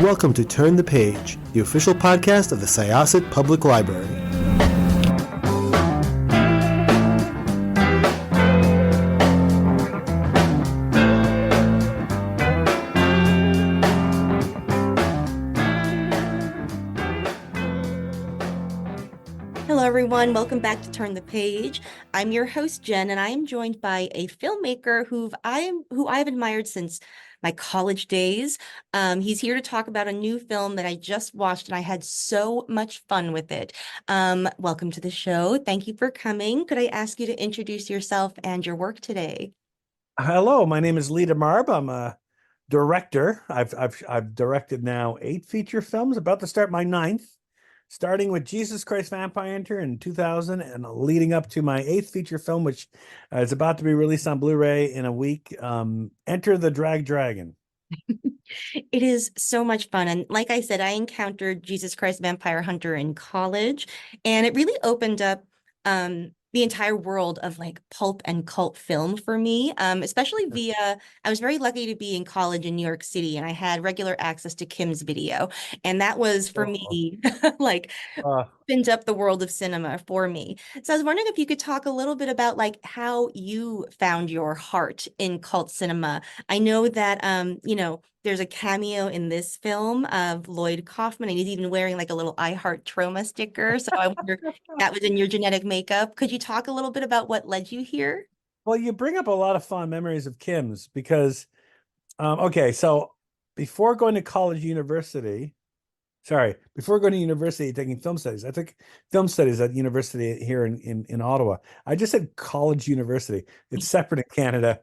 welcome to Turn the Page, the official podcast of the Syosset Public Library. Hello, everyone. Welcome back to Turn the Page. I'm your host, Jen, and I am joined by a filmmaker who I've admired since my college days. He's here to talk about a new film that I just watched, and I had so much fun with it. Welcome to the show. Thank you for coming. Could I ask you to introduce yourself and your work today? Hello, my name is Lee Demarbre. I'm a director. I've directed now 8 feature films, about to start my 9th, starting with Jesus Christ Vampire Hunter in 2000 and leading up to my 8th feature film, which is about to be released on Blu-ray in a week, Enter the Drag Dragon. It is so much fun. And like I said, I encountered Jesus Christ Vampire Hunter in college, and it really opened up the entire world of like pulp and cult film for me, especially via, I was very lucky to be in college in New York City, and I had regular access to Kim's Video. And that was for me, like, opened up the world of cinema for me. So I was wondering if you could talk a little bit about like how you found your heart in cult cinema. I know that there's a cameo in this film of Lloyd Kaufman, and he's even wearing like a little I Heart Trauma sticker. So I wonder if that was in your genetic makeup. Could you talk a little bit about what led you here? Well, you bring up a lot of fond memories of Kim's because, so before going to university taking film studies, I took film studies at university here in Ottawa. I just said college university. It's separate in Canada.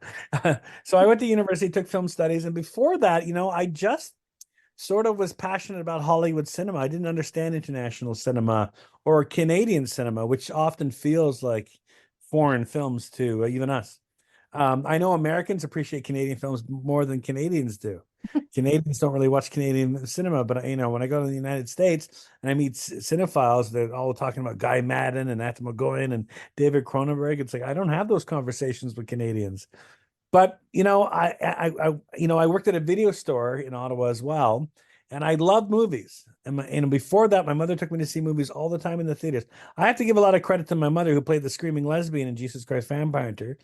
So I went to university, took film studies. And before that, I just sort of was passionate about Hollywood cinema. I didn't understand international cinema or Canadian cinema, which often feels like foreign films to even us. I know Americans appreciate Canadian films more than Canadians do. Canadians don't really watch Canadian cinema, but when I go to the United States and I meet cinephiles, they're all talking about Guy Maddin and Atom McGowan and David Cronenberg. It's like I don't have those conversations with Canadians. But I worked at a video store in Ottawa as well, and I love movies. And before that, my mother took me to see movies all the time in the theaters. I have to give a lot of credit to my mother, who played the screaming lesbian in Jesus Christ Vampire Hunter,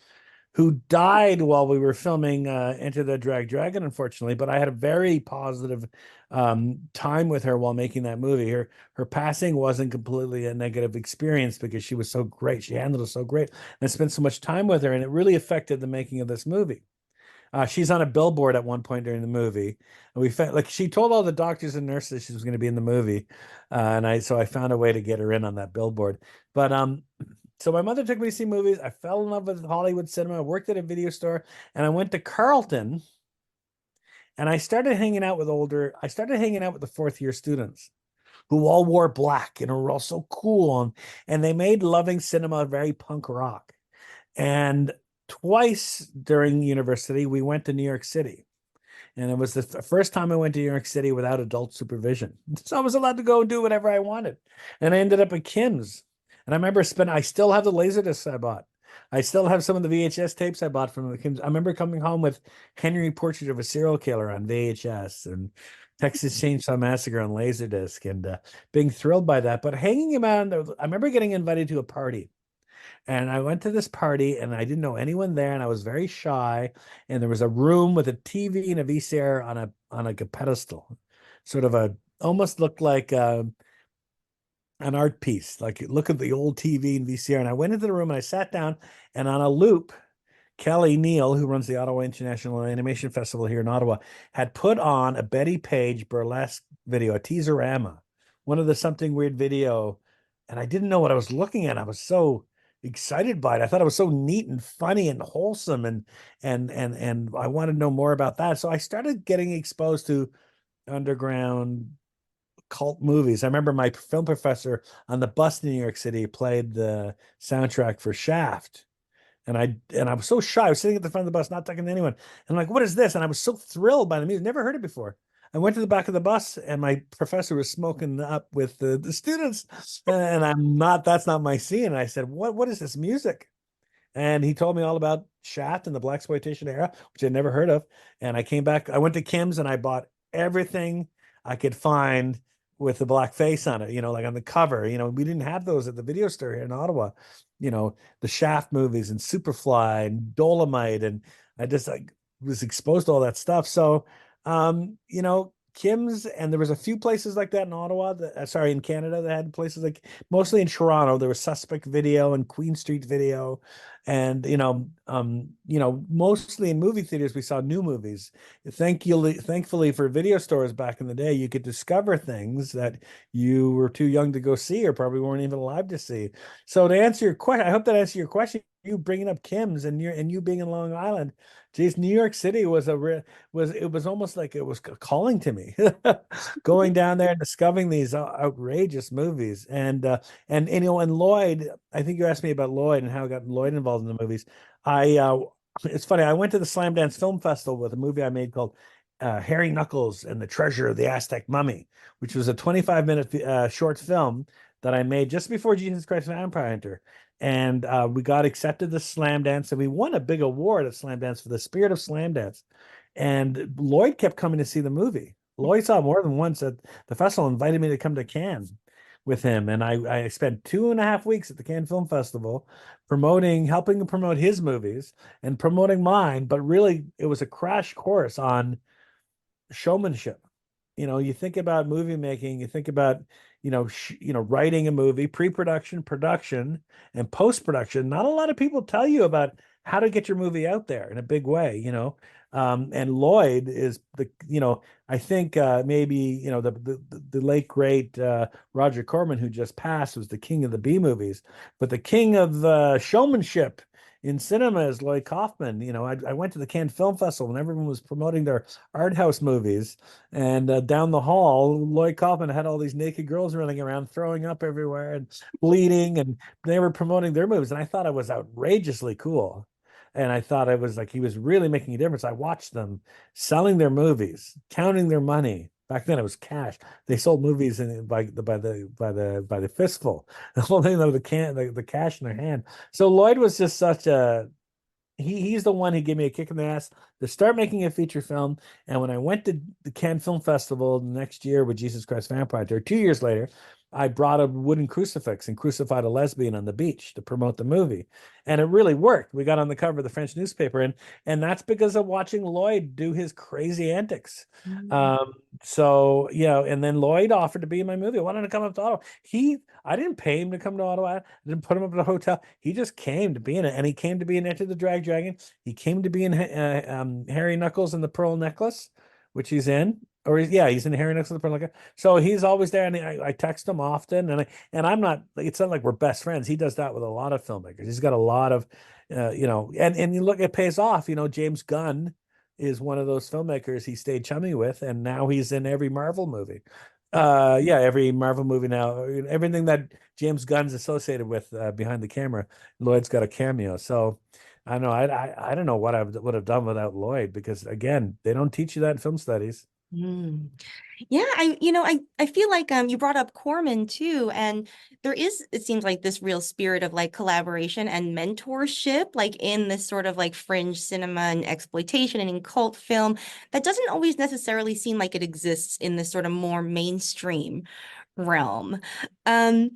who died while we were filming Enter the Drag Dragon, unfortunately. But I had a very positive time with her while making that movie. Her passing wasn't completely a negative experience because she was so great. She handled it so great. And I spent so much time with her, and it really affected the making of this movie. She's on a billboard at one point during the movie, and we found, like, she told all the doctors and nurses she was going to be in the movie, so I found a way to get her in on that billboard. But so my mother took me to see movies. I fell in love with Hollywood cinema. I worked at a video store, and I went to Carleton, and I started hanging out with the fourth year students who all wore black and were all so cool, and they made loving cinema very punk rock. And twice during university, we went to New York City. And it was the first time I went to New York City without adult supervision. So I was allowed to go and do whatever I wanted. And I ended up at Kim's. And I remember I still have the Laserdiscs I bought. I still have some of the VHS tapes I bought from the Kim's. I remember coming home with Henry Portrait of a Serial Killer on VHS and Texas Chainsaw Massacre on Laserdisc, and being thrilled by that. But hanging around, I remember getting invited to a party. And I went to this party and I didn't know anyone there, and I was very shy. And there was a room with a TV and a VCR on a pedestal, sort of almost looked like an art piece. Like, look at the old TV and VCR. And I went into the room and I sat down, and on a loop, Kelly Neal, who runs the Ottawa International Animation Festival here in Ottawa, had put on a Betty Page burlesque video, a teaserama, one of the Something Weird video. And I didn't know what I was looking at. I was so excited by it. I thought it was so neat and funny and wholesome, and I wanted to know more about that. So I started getting exposed to underground cult movies. I remember my film professor on the bus in New York City played the soundtrack for Shaft. And I was so shy. I was sitting at the front of the bus, not talking to anyone. And I'm like, what is this? And I was so thrilled by the music. Never heard it before. I went to the back of the bus, and my professor was smoking up with the students, and that's not my scene. And I said, what is this music? And he told me all about Shaft and the blaxploitation era, which I'd never heard of. And I came back, I went to Kim's and I bought everything I could find with the black face on it, like on the cover. We didn't have those at the video store here in Ottawa. The Shaft movies and Superfly and Dolomite, and I just was exposed to all that stuff. So, Kim's, and there was a few places like that in Ottawa, sorry, in Canada, that had places like, mostly in Toronto, there was Suspect Video and Queen Street Video. And, mostly in movie theaters, we saw new movies. Thankfully for video stores back in the day, you could discover things that you were too young to go see or probably weren't even alive to see. So to answer your question, I hope that answered your question. You bringing up Kim's and you being in Long Island, geez, New York City was almost like it was calling to me, going down there and discovering these outrageous movies. And Lloyd, I think you asked me about Lloyd and how I got Lloyd involved in the movies. It's funny, I went to the Slam Dance Film Festival with a movie I made called Harry Knuckles and the Treasure of the Aztec Mummy, which was a 25-minute short film that I made just before Jesus Christ Vampire Hunter. And we got accepted to Slam Dance, and we won a big award at Slam Dance for the spirit of Slam Dance. And Lloyd kept coming to see the movie. Lloyd saw more than once at the festival, invited me to come to Cannes with him. And I spent 2.5 weeks at the Cannes Film Festival helping to promote his movies and promoting mine. But really, it was a crash course on showmanship. You think about movie making, you think about, writing a movie, pre-production, production, and post-production. Not a lot of people tell you about how to get your movie out there in a big way, and Lloyd is I think maybe, the late great Roger Corman, who just passed, was the king of the B movies, but the king of showmanship in cinema is Lloyd Kaufman. I went to the Cannes Film Festival and everyone was promoting their art house movies. And down the hall, Lloyd Kaufman had all these naked girls running around, throwing up everywhere and bleeding, and they were promoting their movies. And I thought it was outrageously cool. And I thought it was like he was really making a difference. I watched them selling their movies, counting their money. Back then it was cash. They sold movies by the fistful. The whole thing of the cash in their hand. So Lloyd was just such a he's the one who gave me a kick in the ass to start making a feature film. And when I went to the Cannes Film Festival the next year with Jesus Christ Vampire Hunter, 2 years later, I brought a wooden crucifix and crucified a lesbian on the beach to promote the movie. And it really worked. We got on the cover of the French newspaper, and that's because of watching Lloyd do his crazy antics. So, and then Lloyd offered to be in my movie. I wanted to come up to Ottawa. I didn't pay him to come to Ottawa. I didn't put him up at a hotel. He just came to be in it. And he came to be in Enter the Dragon. He came to be in Harry Knuckles and the Pearl Necklace, which he's in. He's in Harry Knuckles and the Pearl Necklace. So he's always there, and I text him often. And I'm not. It's not like we're best friends. He does that with a lot of filmmakers. He's got a lot of, and you look, it pays off. James Gunn is one of those filmmakers he stayed chummy with, and now he's in every Marvel movie. Every Marvel movie now, everything that James Gunn's associated with behind the camera, Lloyd's got a cameo. So I don't know. I don't know what I would have done without Lloyd, because again, they don't teach you that in film studies. Yeah, I feel like you brought up Corman too, and it seems like this real spirit of like collaboration and mentorship, like in this sort of like fringe cinema and exploitation and in cult film, that doesn't always necessarily seem like it exists in this sort of more mainstream realm. Yeah,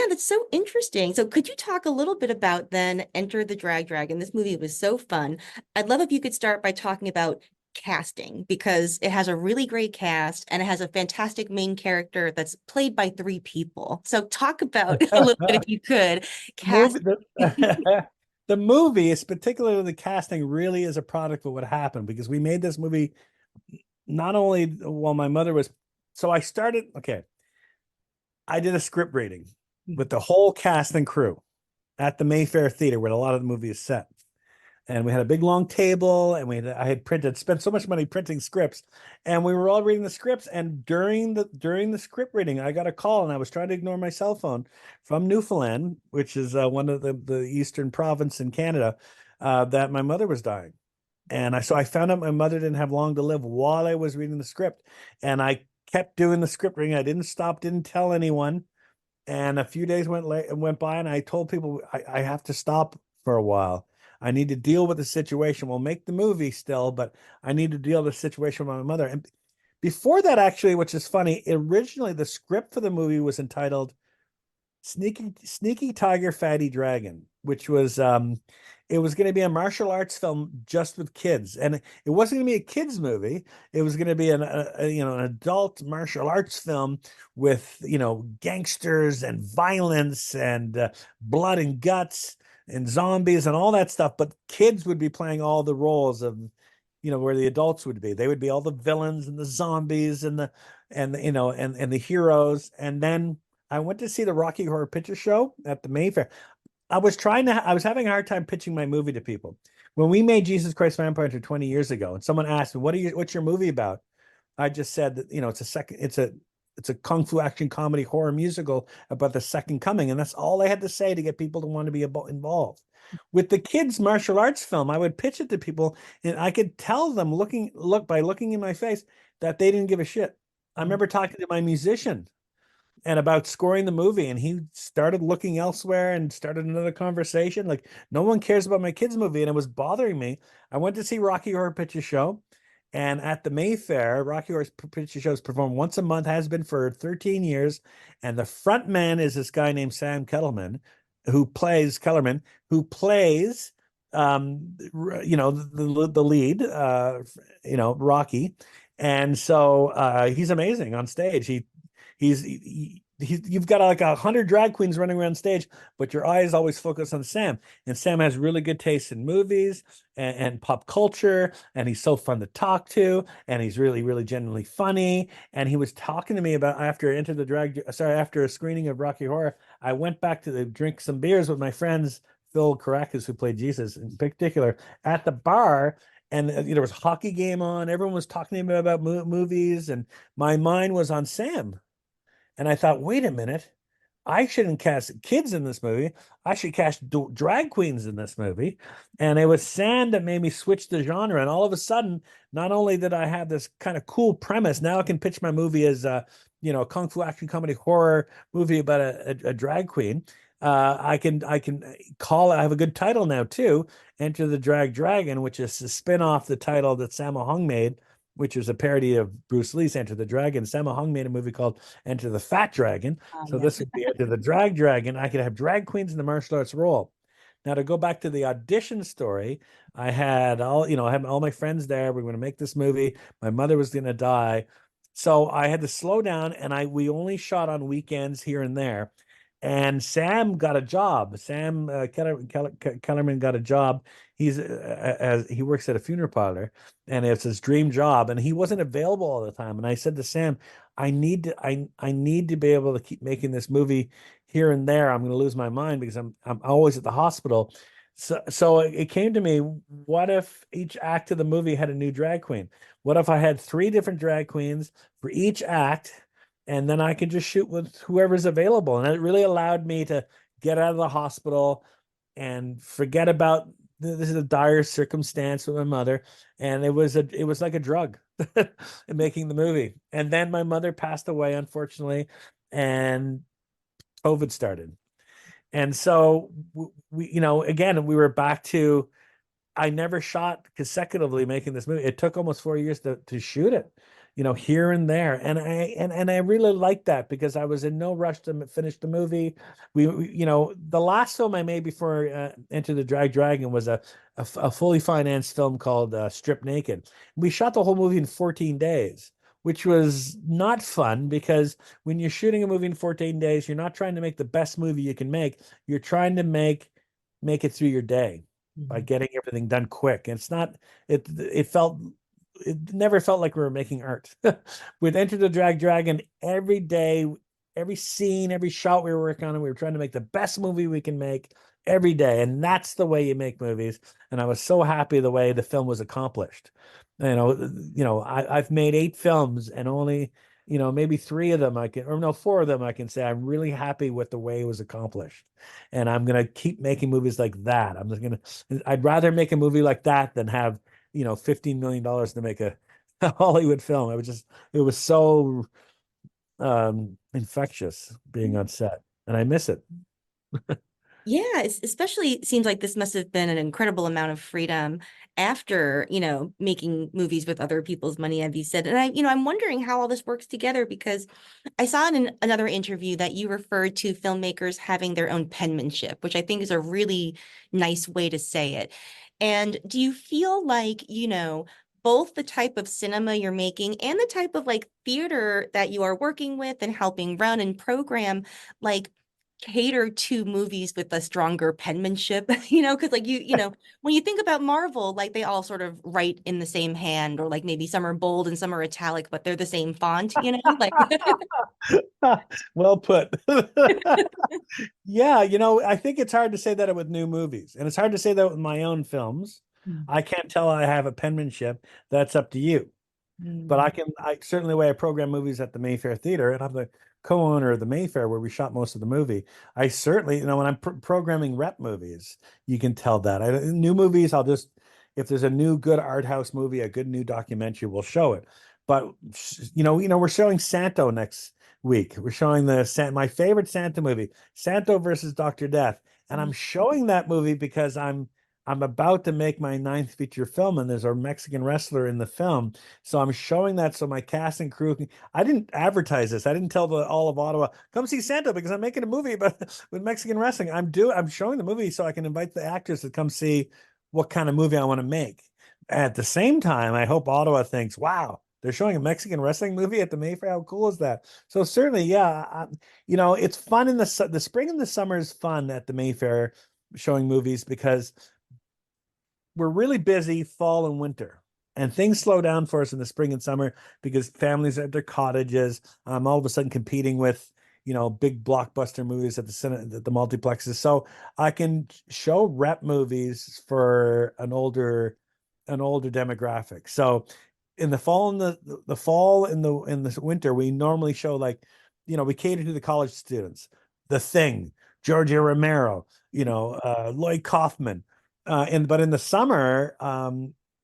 that's so interesting. So could you talk a little bit about then Enter the Dragon? This movie was so fun. I'd love if you could start by talking about casting, because it has a really great cast and it has a fantastic main character that's played by 3 people. So talk about a little bit, if you could, cast. The movie is, particularly the casting, really is a product of what happened, because we made this movie not only while my mother was. So I did a script reading with the whole cast and crew at the Mayfair Theater, where a lot of the movie is set. And we had a big long table, and I had spent so much money printing scripts, and we were all reading the scripts. And during the script reading, I got a call, and I was trying to ignore my cell phone, from Newfoundland, which is one of the eastern province in Canada, that my mother was dying. And so I found out my mother didn't have long to live while I was reading the script, and I kept doing the script reading. I didn't stop, didn't tell anyone. And a few days went by, and I told people I have to stop for a while. I need to deal with the situation. We'll make the movie still, but I need to deal with the situation with my mother. And Before that, actually, which is funny, originally the script for the movie was entitled Sneaky Tiger Fatty Dragon, which was it was going to be a martial arts film just with kids, and it wasn't going to be a kids movie. It was going to be an adult martial arts film with gangsters and violence and blood and guts and zombies and all that stuff. But kids would be playing all the roles of where the adults would be. They would be all the villains and the zombies and the heroes. And then I went to see the Rocky Horror Picture Show at the Mayfair. I was having a hard time pitching my movie to people. When we made Jesus Christ Vampire Hunter 20 years ago, and someone asked me, what's your movie about? I just said that, it's a kung fu action comedy horror musical about the second coming. And that's all I had to say to get people to want to be involved. With the kids' martial arts film, I would pitch it to people and I could tell them by looking in my face that they didn't give a shit. I remember talking to my musician and about scoring the movie, and he started looking elsewhere and started another conversation. Like, no one cares about my kids' movie, and it was bothering me. I went to see Rocky Horror Picture Show, and at the Mayfair, Rocky Horror Picture Show is performed once a month, has been for 13 years, and the front man is this guy named Sam Kellerman, who plays the lead, Rocky. And so he's amazing on stage. You've got like 100 drag queens running around stage, but your eyes always focus on Sam. And Sam has really good taste in movies and pop culture, and he's so fun to talk to, and he's really, really genuinely funny. And he was talking to me about after a screening of Rocky Horror, I went back to drink some beers with my friends, Phil Caracas, who played Jesus in particular, at the bar. And there was a hockey game on. Everyone was talking to me about movies, and my mind was on Sam. And I thought, wait a minute, I shouldn't cast kids in this movie. I should cast drag queens in this movie. And it was Sam that made me switch the genre. And all of a sudden, not only did I have this kind of cool premise, now I can pitch my movie as a kung fu action comedy horror movie about a drag queen. I can call it. I have a good title now too. Enter the Drag Dragon, which is a spin-off the title that Sammo Hung made, which is a parody of Bruce Lee's Enter the Dragon. Sammo Hung made a movie called Enter the Fat Dragon. So this would be Enter the Drag Dragon. I could have drag queens in the martial arts role. Now, to go back to the audition story, I had all my friends there. We were going to make this movie. My mother was going to die. So I had to slow down, and we only shot on weekends here and there. And Sam got a job. Sam Kellerman got a job. He works at a funeral parlor, and it's his dream job. And he wasn't available all the time. And I said to Sam, I need to be able to keep making this movie here and there. I'm going to lose my mind because I'm always at the hospital. So it came to me, what if each act of the movie had a new drag queen? What if I had 3 different drag queens for each act? And then I could just shoot with whoever's available. And it really allowed me to get out of the hospital and forget about this is a dire circumstance with my mother. And it was like a drug making the movie. And then my mother passed away, unfortunately, and COVID started. And so again, we were back to, I never shot consecutively making this movie. It took almost 4 years to shoot it, here and there. And I really liked that because I was in no rush to finish the movie. The last film I made before Enter the Drag Dragon was a fully financed film called Strip Naked. We shot the whole movie in 14 days, which was not fun because when you're shooting a movie in 14 days, you're not trying to make the best movie you can make. You're trying to make it through your day by getting everything done quick. And it never felt like we were making art. With Enter the Drag Dragon, every day, every scene, every shot we were working on, we were trying to make the best movie we can make every day. And that's the way you make movies. And I was so happy the way the film was accomplished. I've made 8 films and only, maybe 3 of them 4 of them I can say I'm really happy with the way it was accomplished. And I'm going to keep making movies like that. I'd rather make a movie like that than have, $15 million to make a Hollywood film. It was so infectious being on set, and I miss it. Yeah, especially it seems like this must have been an incredible amount of freedom. after, making movies with other people's money, as you said. And I'm wondering how all this works together, because I saw in another interview that you referred to filmmakers having their own penmanship, which I think is a really nice way to say it. And do you feel like, both the type of cinema you're making and the type of like theater that you are working with and helping run and program, like cater to movies with a stronger penmanship, because like when you think about Marvel, like they all sort of write in the same hand, or like maybe some are bold and some are italic, but they're the same font, like. Well put. Yeah, I think it's hard to say that with new movies, and it's hard to say that with my own films. Mm. I can't tell I have a penmanship. That's up to you. But Mm. I certainly, the way I program movies at the Mayfair Theater, and I'm the co-owner of the Mayfair where we shot most of the movie. I certainly, when I'm programming rep movies, you can tell that. New movies, if there's a new good art house movie, a good new documentary, we'll show it. But we're showing Santo next week. We're showing my favorite Santa movie, Santo versus Dr. Death, and I'm showing that movie because I'm about to make my 9th feature film, and there's a Mexican wrestler in the film. So I'm showing that so my cast and crew I didn't advertise this. I didn't tell all of Ottawa, come see Santa because I'm making a movie about with Mexican wrestling. I'm showing the movie so I can invite the actors to come see what kind of movie I want to make. At the same time, I hope Ottawa thinks, wow, they're showing a Mexican wrestling movie at the Mayfair. How cool is that? So certainly, yeah, it's fun in the spring and the summer is fun at the Mayfair showing movies because we're really busy fall and winter, and things slow down for us in the spring and summer because families are at their cottages. All of a sudden competing with big blockbuster movies at the multiplexes. So I can show rep movies for an older demographic. So in the fall and the fall and the winter, we normally show we cater to the college students. The Thing, Georgia Romero, Lloyd Kaufman. But in the summer,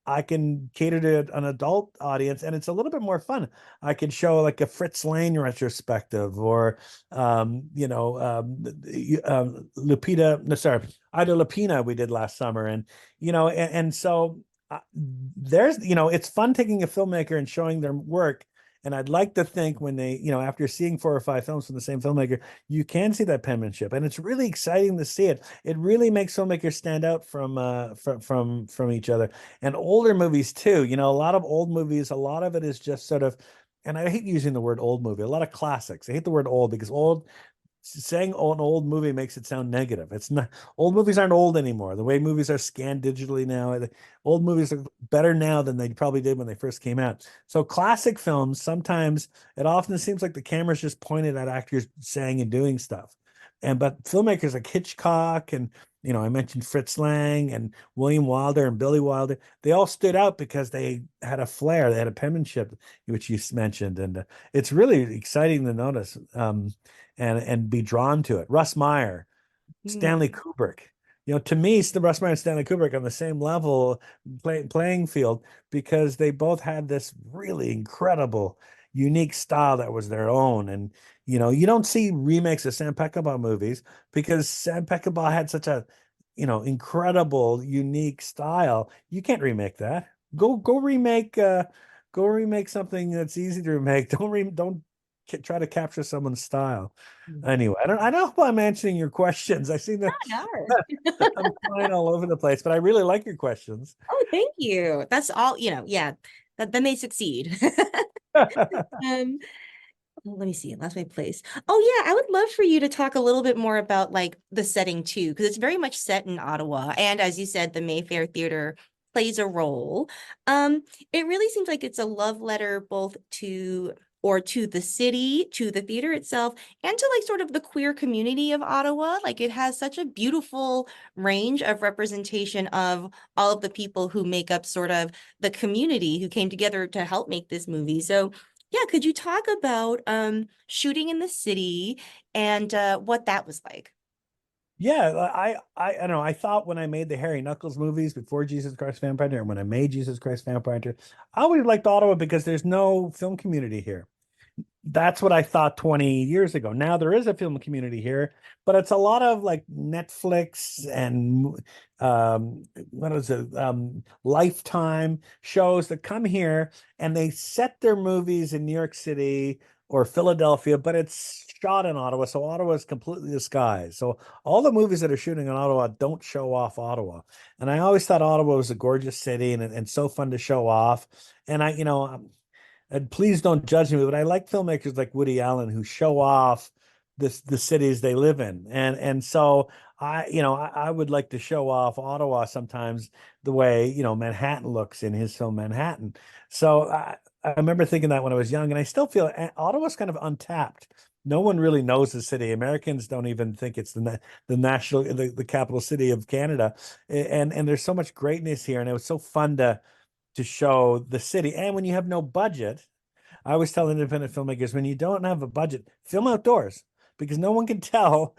I can cater to an adult audience, and it's a little bit more fun. I can show like a Fritz Lang retrospective, or Lupita, no, sorry, Ida Lupina we did last summer, and so it's fun taking a filmmaker and showing their work. And I'd like to think when they, after seeing 4 or 5 films from the same filmmaker, you can see that penmanship, and it's really exciting to see it. It really makes filmmakers stand out from each other. And older movies too. A lot of old movies, a lot of it is just sort of, and I hate using the word old movie. A lot of classics. I hate the word old because saying an old movie makes it sound negative. It's not. Old movies aren't old anymore. The way movies are scanned digitally now, old movies are better now than they probably did when they first came out. So classic films, sometimes it often seems like the camera's just pointed at actors saying and doing stuff. But filmmakers like Hitchcock and I mentioned Fritz Lang and William Wilder and Billy Wilder, they all stood out because they had a flair, they had a penmanship, which you mentioned, and it's really exciting to notice. And be drawn to it. Russ Meyer, Stanley Kubrick. To me, Russ Meyer and Stanley Kubrick on the same level playing field because they both had this really incredible, unique style that was their own. And you don't see remakes of Sam Peckinpah movies because Sam Peckinpah had such a incredible, unique style. You can't remake that. Go remake something that's easy to remake. Don't try to capture someone's style. Anyway, I don't know if I'm answering your questions. I see that No. I'm flying all over the place, but I really like your questions. Oh, thank you. That's all, yeah, then they succeed. Um, let me see, lost my place. Oh yeah, I would love for you to talk a little bit more about like the setting too, because it's very much set in Ottawa. And as you said, the Mayfair Theater plays a role. Um, it really seems like it's a love letter both to the city, to the theater itself, and to like sort of the queer community of Ottawa. Like it has such a beautiful range of representation of all of the people who make up sort of the community who came together to help make this movie. So yeah, could you talk about shooting in the city and what that was like? Yeah, I don't know. I thought when I made the Harry Knuckles movies before Jesus Christ Vampire Hunter, and when I made Jesus Christ Vampire Hunter, I always liked Ottawa because there's no film community here. That's what I thought 20 years ago. Now there is a film community here, but it's a lot of like Netflix and what is it? Lifetime shows that come here and they set their movies in New York City or Philadelphia, but it's shot in Ottawa. So Ottawa is completely disguised. So all the movies that are shooting in Ottawa don't show off Ottawa. And I always thought Ottawa was a gorgeous city and so fun to show off. And and please don't judge me, but I like filmmakers like Woody Allen who show off the cities they live in. And so I would like to show off Ottawa sometimes the way, Manhattan looks in his film Manhattan. So I remember thinking that when I was young, and I still feel Ottawa's kind of untapped. No one really knows the city. Americans don't even think it's the capital city of Canada. And there's so much greatness here. And it was so fun to show the city. And when you have no budget, I always tell independent filmmakers, when you don't have a budget, film outdoors because no one can tell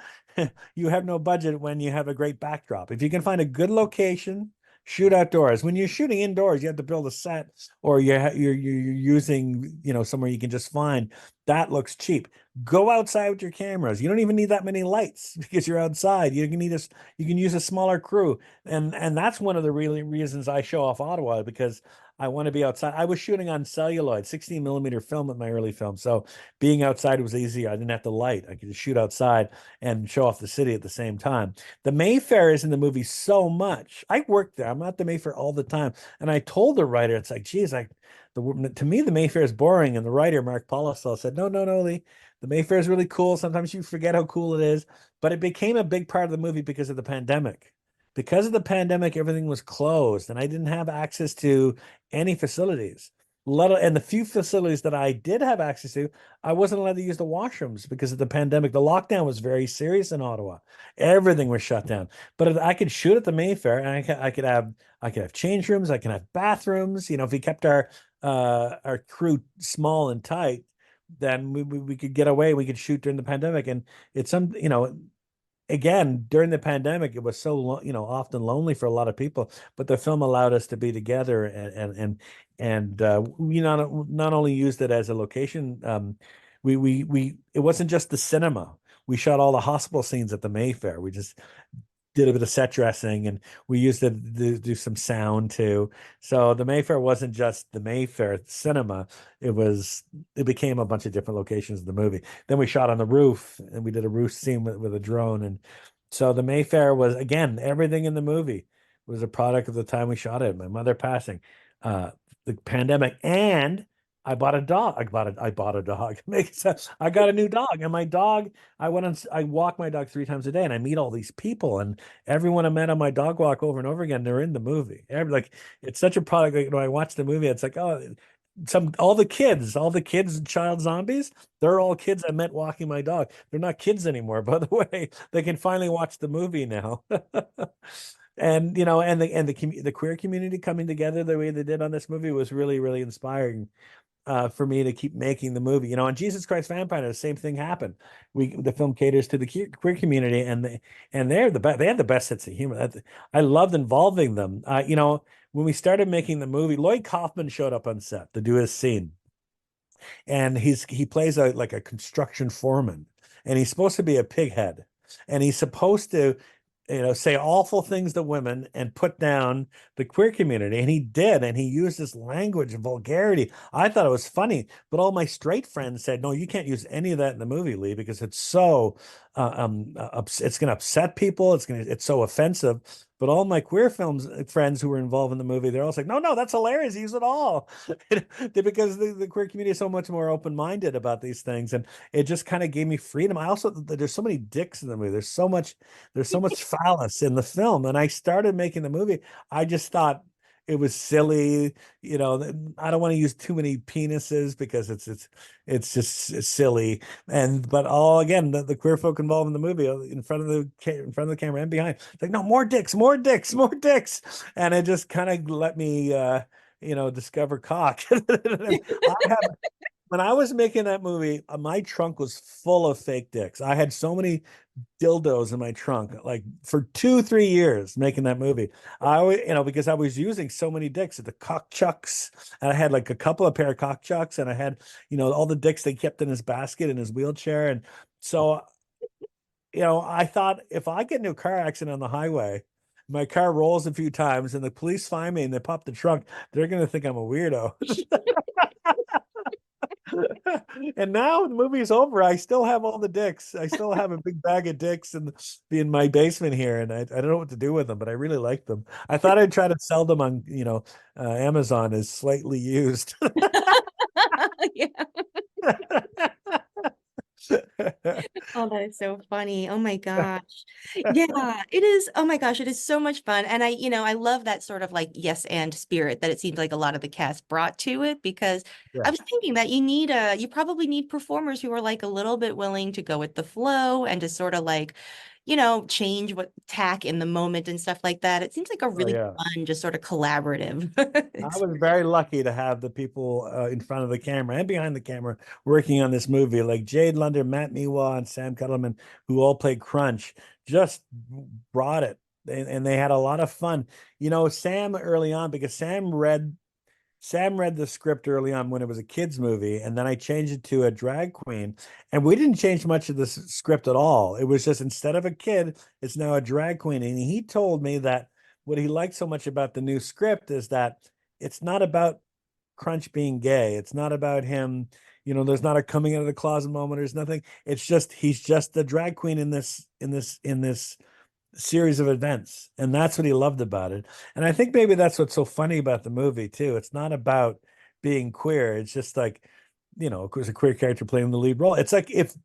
you have no budget when you have a great backdrop. If you can find a good location, shoot outdoors. When you're shooting indoors, you have to build a set or you're using, somewhere you can just find. That looks cheap. Go outside with your cameras. You don't even need that many lights because you're outside. You can use a smaller crew. And that's one of the really reasons I show off Ottawa, because I want to be outside. I was shooting on celluloid, 16 millimeter film with my early film. So being outside was easier. I didn't have to light. I could just shoot outside and show off the city at the same time. The Mayfair is in the movie so much. I worked there. I'm at the Mayfair all the time. And I told the writer, it's like, geez, to me, the Mayfair is boring. And the writer, Mark Polisol, said, no, Lee, the Mayfair is really cool. Sometimes you forget how cool it is. But it became a big part of the movie because of the pandemic. Because of the pandemic, everything was closed, and I didn't have access to any facilities. And the few facilities that I did have access to, I wasn't allowed to use the washrooms because of the pandemic. The lockdown was very serious in Ottawa. Everything was shut down. But I could shoot at the Mayfair, and I could have change rooms. I can have bathrooms. If we kept our crew small and tight, then we could get away. We could shoot during the pandemic, and it's again, during the pandemic, it was so often lonely for a lot of people, but the film allowed us to be together, and we not only used it as a location. We it wasn't just the cinema. We shot all the hospital scenes at the Mayfair. We just did a bit of set dressing, and we used it to do some sound too. So the Mayfair wasn't just the Mayfair cinema. It became a bunch of different locations in the movie. Then we shot on the roof, and we did a roof scene with a drone. And so the Mayfair was, again, everything in the movie was a product of the time we shot it. My mother passing, the pandemic, and I bought a dog. I bought a dog. Makes sense. I got a new dog, and my dog. I walk my dog 3 times a day, and I meet all these people, and everyone I met on my dog walk over and over again, they're in the movie. Like, it's such a product. Like, when I watch the movie, it's like, oh, all the kids and child zombies, they're all kids I met walking my dog. They're not kids anymore, by the way. They can finally watch the movie now. And the queer community coming together the way they did on this movie was really, really inspiring for me to keep making the movie. On Jesus Christ Vampire, the same thing happened. The film caters to the queer community, and they're the best. They had the best sense of humor. I loved involving them. When we started making the movie, Lloyd Kaufman showed up on set to do his scene, and he plays like a construction foreman, and he's supposed to be a pighead, and he's supposed to say awful things to women and put down the queer community. And he did. And he used this language and vulgarity. I thought it was funny, but all my straight friends said, no, you can't use any of that in the movie, Lee, because it's so, it's going to upset people. It's so offensive. But all my queer films friends who were involved in the movie, they're all like, no, that's hilarious. Use it all. Because the queer community is so much more open-minded about these things. And it just kind of gave me freedom. There's so many dicks in the movie. There's so much phallus in the film. And I started making the movie. I just thought it was silly. I don't want to use too many penises because it's just silly. But again, the queer folk involved in the movie in front of the camera and behind, like, no, more dicks, more dicks, more dicks. And it just kind of let me, discover cock. I have when I was making that movie, my trunk was full of fake dicks. I had so many dildos in my trunk, like for 2, 3 years making that movie. I always, because I was using so many dicks at the cock chucks, and I had like a couple of pair of cock chucks, and I had, all the dicks they kept in his basket in his wheelchair. And so, I thought if I get into a car accident on the highway, my car rolls a few times and the police find me and they pop the trunk, they're going to think I'm a weirdo. And now the movie's over. I still have all the dicks. I still have a big bag of dicks in my basement here, and I don't know what to do with them, but I really like them. I thought I'd try to sell them on, Amazon as slightly used. Yeah. Oh, that is so funny. Oh my gosh. Yeah, it is. Oh my gosh, it is so much fun. And I love that sort of like yes and spirit that it seems like a lot of the cast brought to it, because I Yeah. was thinking that you probably need performers who are like a little bit willing to go with the flow and to sort of like, change what tack in the moment and stuff like that. It seems like a Oh really yeah. fun, just sort of collaborative. I was very lucky to have the people in front of the camera and behind the camera working on this movie, like Jade Lunder, Matt Miwa, and Sam Kettleman, who all played Crunch, just brought it. And they had a lot of fun. Sam early on, because Sam read the script early on when it was a kids movie, and then I changed it to a drag queen. And we didn't change much of the script at all. It was just instead of a kid, it's now a drag queen. And he told me that what he liked so much about the new script is that it's not about Crunch being gay. It's not about him, there's not a coming out of the closet moment. There's nothing. It's just he's just the drag queen in this series of events, and that's what he loved about it. And I think maybe that's what's so funny about the movie too. It's not about being queer. It's just like, of course, a queer character playing the lead role. It's like if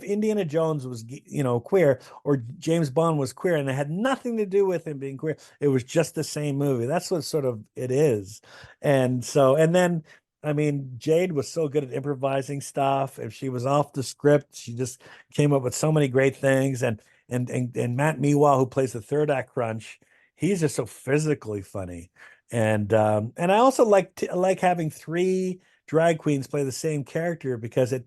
Indiana Jones was, queer, or James Bond was queer, and it had nothing to do with him being queer. It was just the same movie. That's what sort of it is. And then I mean, Jade was so good at improvising stuff. If she was off the script, she just came up with so many great things. And Matt Miwa, who plays the third act Crunch, he's just so physically funny. And I also like having three drag queens play the same character, because it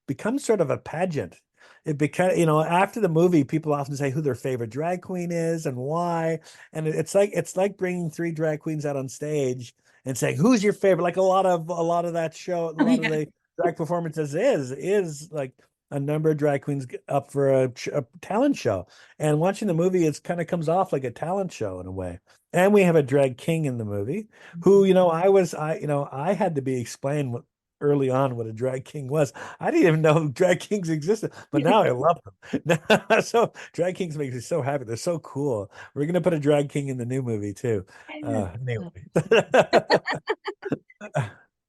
becomes sort of a pageant. It becomes, after the movie, people often say who their favorite drag queen is and why. And it's like bringing three drag queens out on stage and saying who's your favorite. Like a lot of that show, a Oh, lot of yeah. the drag performances is like a number of drag queens up for a talent show. And watching the movie, it kind of comes off like a talent show in a way. And we have a drag king in the movie who, I had to be explained early on what a drag king was. I didn't even know drag kings existed, but now I love them. So drag kings make me so happy. They're so cool. We're gonna put a drag king in the new movie too. Anyway.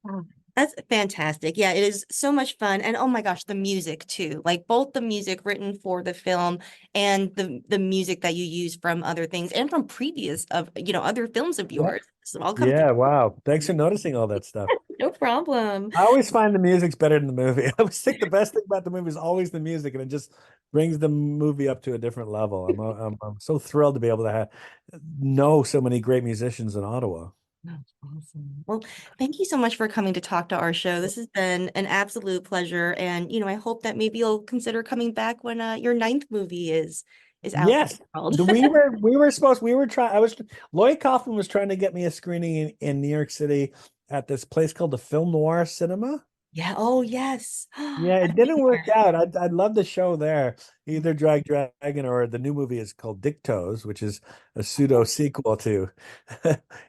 Oh, that's fantastic. Yeah, it is so much fun. And oh my gosh, the music too. Like both the music written for the film and the music that you use from other things and from previous of, other films of Yeah. yours. So all come Yeah, wow. Thanks for noticing all that stuff. no problem. I always find the music's better than the movie. I always think the best thing about the movie is always the music, and it just brings the movie up to a different level. I'm so thrilled to be able to know so many great musicians in Ottawa. That's awesome. Well, thank you so much for coming to talk to our show. This has been an absolute pleasure. And, I hope that maybe you'll consider coming back when your ninth movie is out in Yes, the world. we were trying. Lloyd Kaufman was trying to get me a screening in New York City at this place called the Film Noir Cinema. Yeah. Oh, yes. Yeah, it I've been didn't work there. out. I'd love the show there. Either Drag Dragon, or the new movie is called Dictos, which is a pseudo sequel to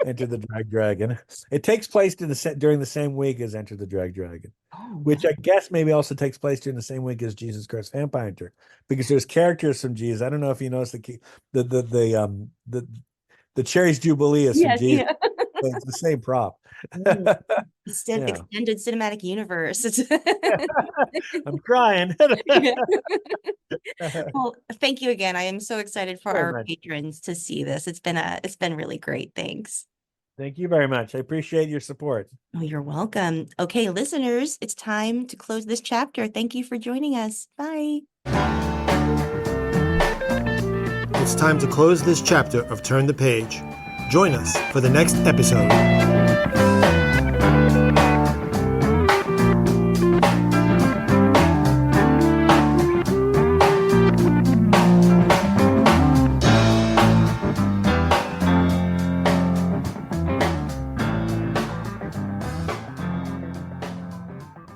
Enter the Drag Dragon. It takes place during the same week as Enter the Drag Dragon, Oh, which I guess maybe also takes place during the same week as Jesus Christ Vampire Hunter, because there's characters from Jesus. I don't know if you noticed the Cherry's Jubilee is from yes. Jesus. Yeah. It's the same prop. Mm. Yeah, Extended cinematic universe. I'm crying. Yeah. Well, thank you again. I am so excited for Very our much. patrons to see this. It's been really great. Thanks. Thank you very much. I appreciate your support. Oh, you're welcome. Okay, listeners, it's time to close this chapter. Thank you for joining us. Bye. It's time to close this chapter of Turn the Page. Join us for the next episode.